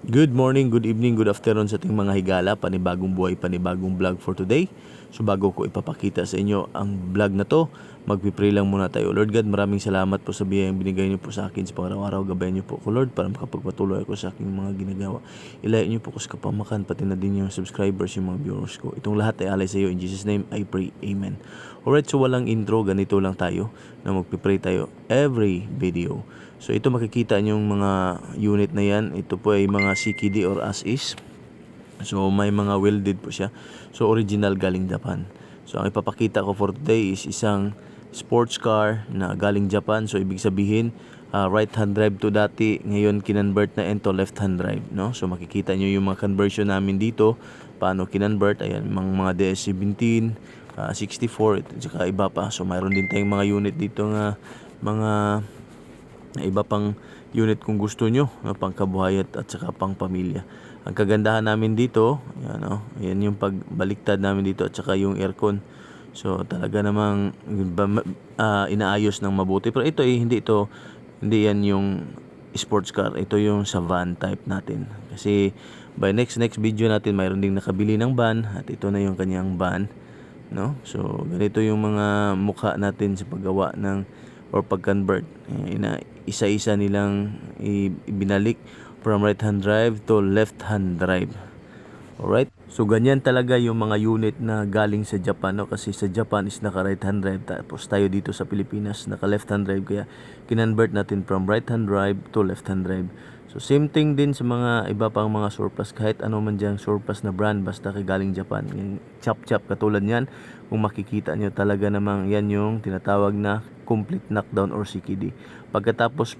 Good morning, good evening, good afternoon sa ating mga higala. Panibagong buhay, panibagong vlog for today. So bago ko ipapakita sa inyo ang vlog na to, magpipray lang muna tayo. Lord God, maraming salamat po sa biyayang binigay niyo po sa akin sa pang-araw-araw. Gabayan niyo po ko, Lord, para makapagpatuloy ako sa aking mga ginagawa. Ilayan niyo po ko sa kapamakan, pati na din yung subscribers, yung mga viewers ko. Itong lahat ay alay sa iyo. In Jesus' name, I pray. Amen. Alright, so walang intro. Ganito lang tayo na magpipray tayo every video. So ito makikita nyo yung mga unit na yan. Ito po ay mga CKD or as is. So may mga welded po siya. So original galing Japan. So ang ipapakita ko for today is isang sports car na galing Japan. So ibig sabihin right hand drive to dati, ngayon kinonvert na into left hand drive, no? So makikita nyo yung mga conversion namin dito, paano kinonvert. Ayan, mga DS17, 64 at saka iba pa. So mayroon din tayong mga unit dito nga mga iba pang unit kung gusto nyo, pang kabuhayan at saka pang pamilya. Ang kagandahan namin dito, yan yung pagbaliktad namin dito at saka yung aircon. So talaga namang inaayos ng mabuti. Pero ito hindi yan yung sports car. Ito yung sa van type natin. Kasi by next video natin mayroon ding nakabili ng van at ito na yung kanyang van, no? So ganito yung mga mukha natin sa paggawa ng or pag-convert. Isa-isa nilang ibinalik from right hand drive to left hand drive. Alright? So ganyan talaga yung mga unit na galing sa Japan, no? Kasi sa Japan is naka right hand drive, tapos tayo dito sa Pilipinas naka left hand drive, kaya kinonvert natin from right hand drive to left hand drive. So same thing din sa mga iba pang mga surplus, kahit ano man diyang surplus na brand, basta kay galing Japan. Yung chop katulad niyan, kung makikita nyo talaga namang yan yung tinatawag na complete knockdown or CKD. Pagkatapos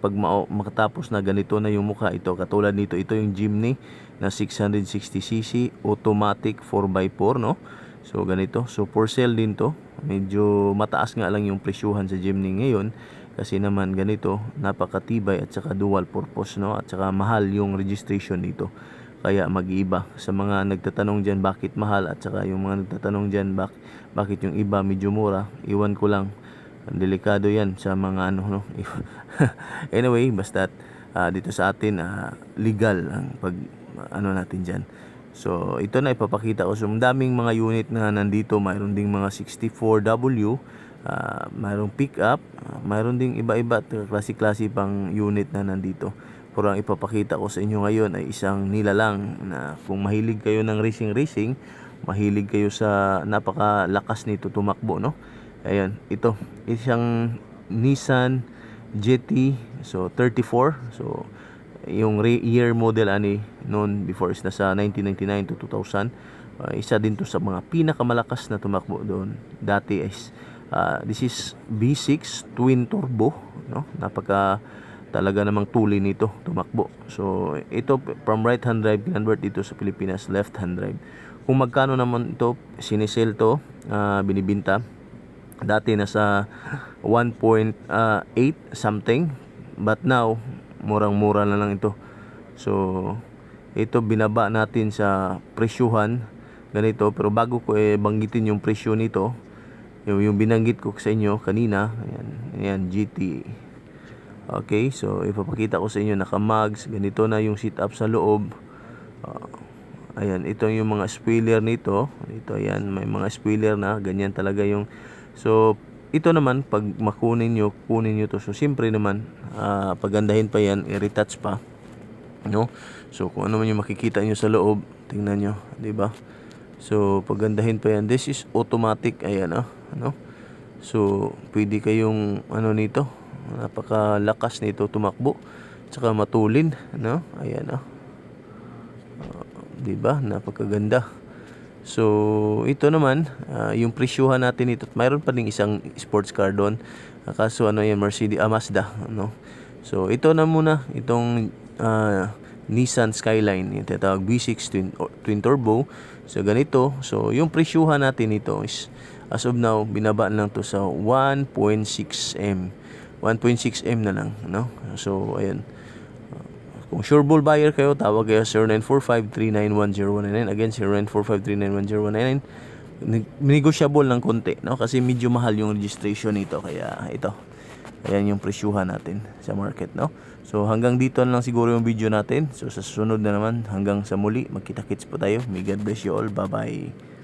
makatapos na ganito na yung mukha, ito katulad nito, ito yung Jimny na 660cc automatic 4x4, no? So ganito, so for sale din to. Medyo mataas nga lang yung presyuhan sa Jimny ngayon kasi naman ganito, napakatibay at saka dual purpose, no? At saka mahal yung registration nito, kaya mag-iiba. Sa mga nagtatanong dyan bakit mahal, at saka yung mga nagtatanong dyan bakit yung iba medyo mura, iwan ko lang, delikado yan sa mga no? Anyway, basta dito sa atin legal ang pag natin dyan. So ito na ipapakita ko. So daming mga unit na nandito. Mayroon ding mga 64W, mayroong pick-up, mayroon ding iba-iba klase-klase pang unit na nandito. Pero ang ipapakita ko sa inyo ngayon ay isang nilalang na kung mahilig kayo ng racing, mahilig kayo sa napakalakas nito tumakbo, no? Ayan, ito isang Nissan GT, so 34. So yung year model noon before is nasa 1999 to 2000. Isa din to sa mga pinakamalakas na tumakbo doon dati. Is this is V6 twin turbo, no? Napaka talaga namang tuli nito tumakbo. So ito from right hand drive convert dito sa Pilipinas left hand drive. Kung magkano naman ito sinisell to, binibinta dati nasa 1.8 something, but now murang-mura na lang ito. So ito binaba natin sa presyuhan ganito, pero bago ko banggitin yung presyo nito, yung binanggit ko sa inyo kanina, ayan GT. Okay, so ipapakita ko sa inyo naka-mags, ganito na yung sit up sa loob. Ayan, ito yung mga spoiler nito. Ito, ayan, may mga spoiler na ganyan talaga yung. So ito naman pag kunin nyo to. So siyempre naman pagandahin pa yan, i-retouch pa, no? So kung ano man yung makikita nyo sa loob, tingnan nyo, di ba? So pagandahin pa yan. This is automatic, ayan, no? So pwede kayong nito, napakalakas nito tumakbo, tsaka matulin, no? Ayan, di ba? Napakaganda. So ito naman yung presyuhan natin ito. Mayroon pa ding isang sports car doon. Kaso yan, Mercedes, Mazda, no? So ito na muna itong Nissan Skyline, yung tinatawag V6 twin turbo. So ganito. So yung presyuhan natin ito is as of now binaba lang to sa 1.6M. 1.6M na lang, no? So ayan. Kung sure bull buyer kayo, tawag kayo 0945-391-0199. Again, 0945-391-0199. Negotiable ng konti, no? Kasi medyo mahal yung registration nito. Kaya ito, ayan yung presyuhan natin sa market, no? So hanggang dito na lang siguro yung video natin. So sa susunod na naman, hanggang sa muli, magkita-kits po tayo. May God bless you all. Bye-bye.